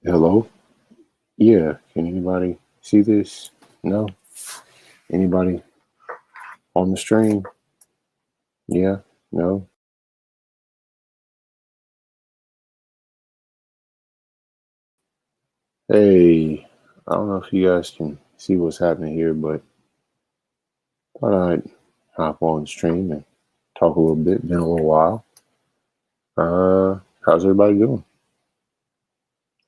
Hello? Yeah, can anybody see this? No? Anybody on the stream? Yeah? No? Hey, I don't know if you guys can see what's happening here, but thought I'd hop on the stream and talk a little bit. Been a little while. How's everybody doing?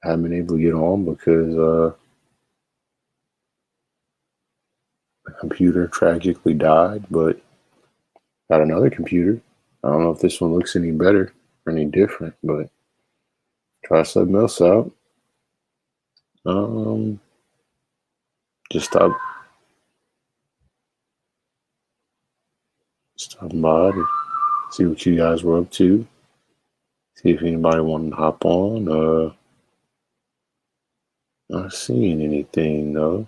I haven't been able to get on because the computer tragically died, but got another computer. I don't know if this one looks any better or any different, but try something else out. Um, just stopping by to see what you guys were up to. See if anybody wanted to hop on. Not seeing anything though.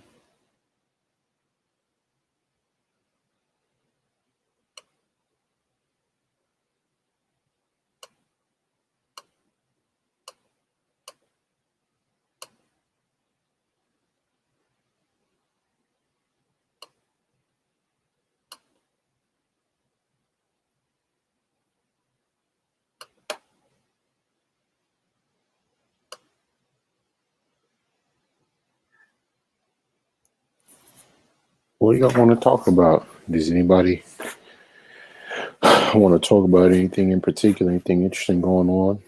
What do y'all want to talk about? Does anybody want to talk about anything in particular? Anything interesting going on?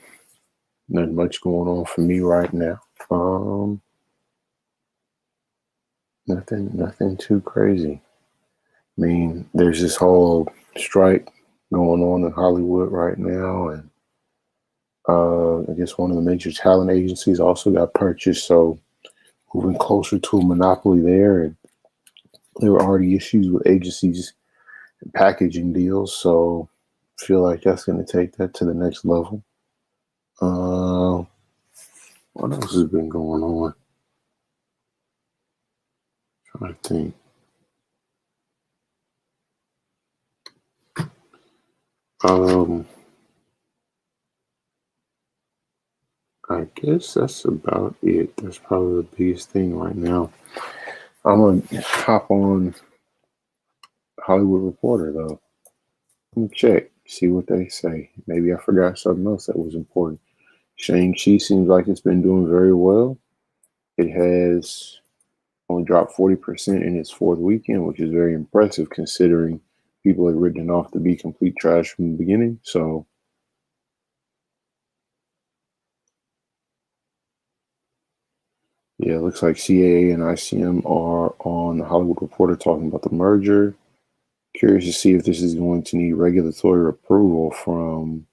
Not much going on for me right now. Nothing too crazy. I mean, there's this whole strike going on in Hollywood right now, and I guess one of the major talent agencies also got purchased, so moving closer to a monopoly there. And there were already issues with agencies and packaging deals, so I feel like that's going to take that to the next level. What else has been going on? I'm trying to think. I guess that's about it. That's probably the biggest thing right now. I'm gonna hop on Hollywood Reporter though. Let me check, see what they say. Maybe I forgot something else that was important. Shang-Chi seems like it's been doing very well. It has only dropped 40% in its fourth weekend, which is very impressive considering people had written it off to be complete trash from the beginning. So, yeah, it looks like CAA and ICM are on the Hollywood Reporter talking about the merger. Curious to see if this is going to need regulatory approval from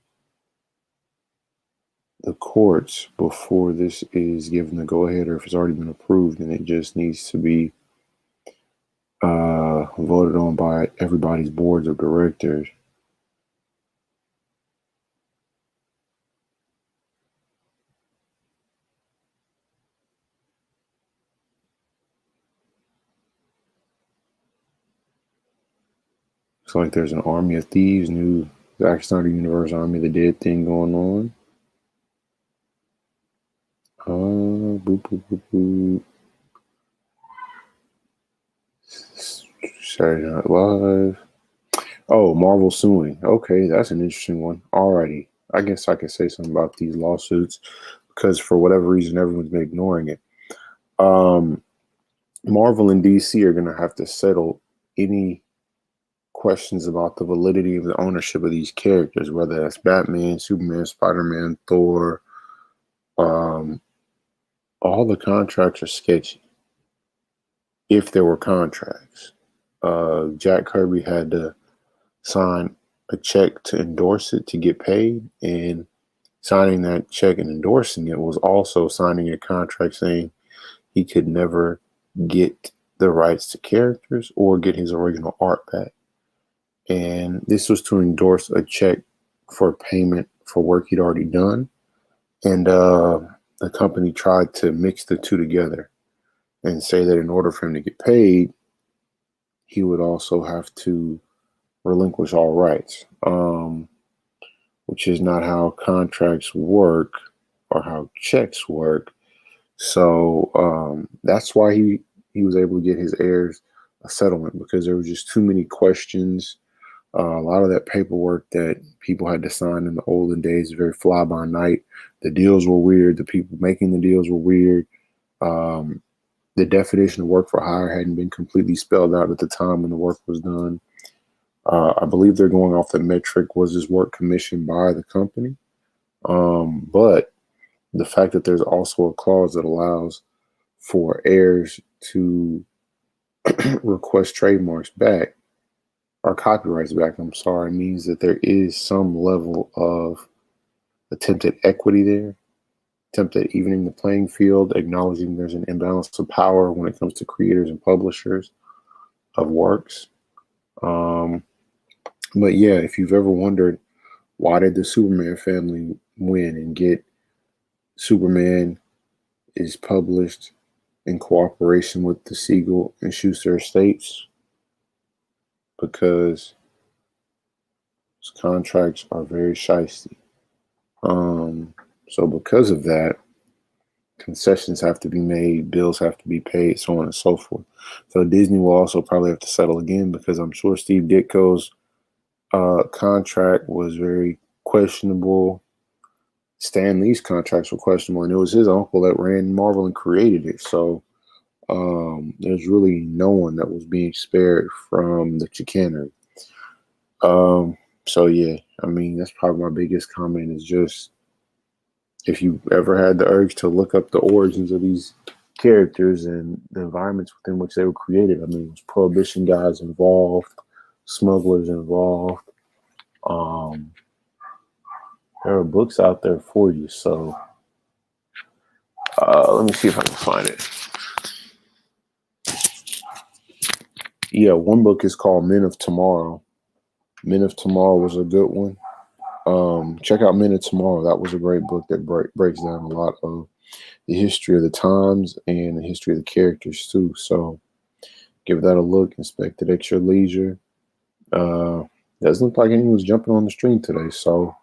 the courts before this is given the go ahead, or if it's already been approved and it just needs to be voted on by everybody's boards of directors. Looks like there's an army of thieves, new Zack Snyder Universe Army of the Dead thing going on. Boop, boop, boop, boop. Saturday Night Live. Oh, Marvel suing. Okay, that's an interesting one. Alrighty. I guess I could say something about these lawsuits because for whatever reason, everyone's been ignoring it. Marvel and DC are going to have to settle any questions about the validity of the ownership of these characters, whether that's Batman, Superman, Spider-Man, Thor. All the contracts are sketchy. If there were contracts, Jack Kirby had to sign a check to endorse it to get paid, and signing that check and endorsing it was also signing a contract saying he could never get the rights to characters or get his original art back. And this was to endorse a check for payment for work he'd already done. And the company tried to mix the two together and say that in order for him to get paid, he would also have to relinquish all rights, which is not how contracts work or how checks work. So that's why he was able to get his heirs a settlement, because there were just too many questions. A lot of that paperwork that people had to sign in the olden days, very fly by night. The deals were weird. The people making the deals were weird. Um, the definition of work for hire hadn't been completely spelled out at the time when the work was done. I believe they're going off the metric, was this work commissioned by the company? But the fact that there's also a clause that allows for heirs to request trademarks back, or copyrights back, I'm sorry, means that there is some level of attempted equity there, attempt at evening the playing field, acknowledging there's an imbalance of power when it comes to creators and publishers of works. But yeah, if you've ever wondered, why did the Superman family win and get Superman is published in cooperation with the Siegel and Schuster estates? Because contracts are very shisty. So because of that, concessions have to be made, bills have to be paid, so on and so forth. So Disney will also probably have to settle again, because I'm sure Steve Ditko's contract was very questionable. Stan Lee's contracts were questionable, and it was his uncle that ran Marvel and created it. So there's really no one that was being spared from the chicanery. So yeah, I mean, that's probably my biggest comment, is just, if you ever had the urge to look up the origins of these characters and the environments within which they were created, I mean, it was Prohibition guys involved, smugglers involved. There are books out there for you. So let me see if I can find it. Yeah, one book is called Men of Tomorrow. Men of Tomorrow was a good one. Check out Men of Tomorrow. That was a great book that breaks down a lot of the history of the times and the history of the characters too. So give that a look. Inspect it at your leisure. Doesn't look like anyone's jumping on the stream today, so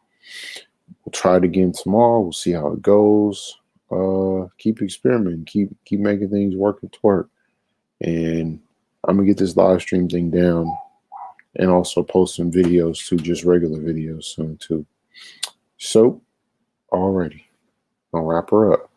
we'll try it again tomorrow. We'll see how it goes. Keep experimenting. Keep making things work and twerk. And I'm gonna get this live stream thing down, and also post some videos too, just regular videos soon too. So, alrighty, I'll wrap her up.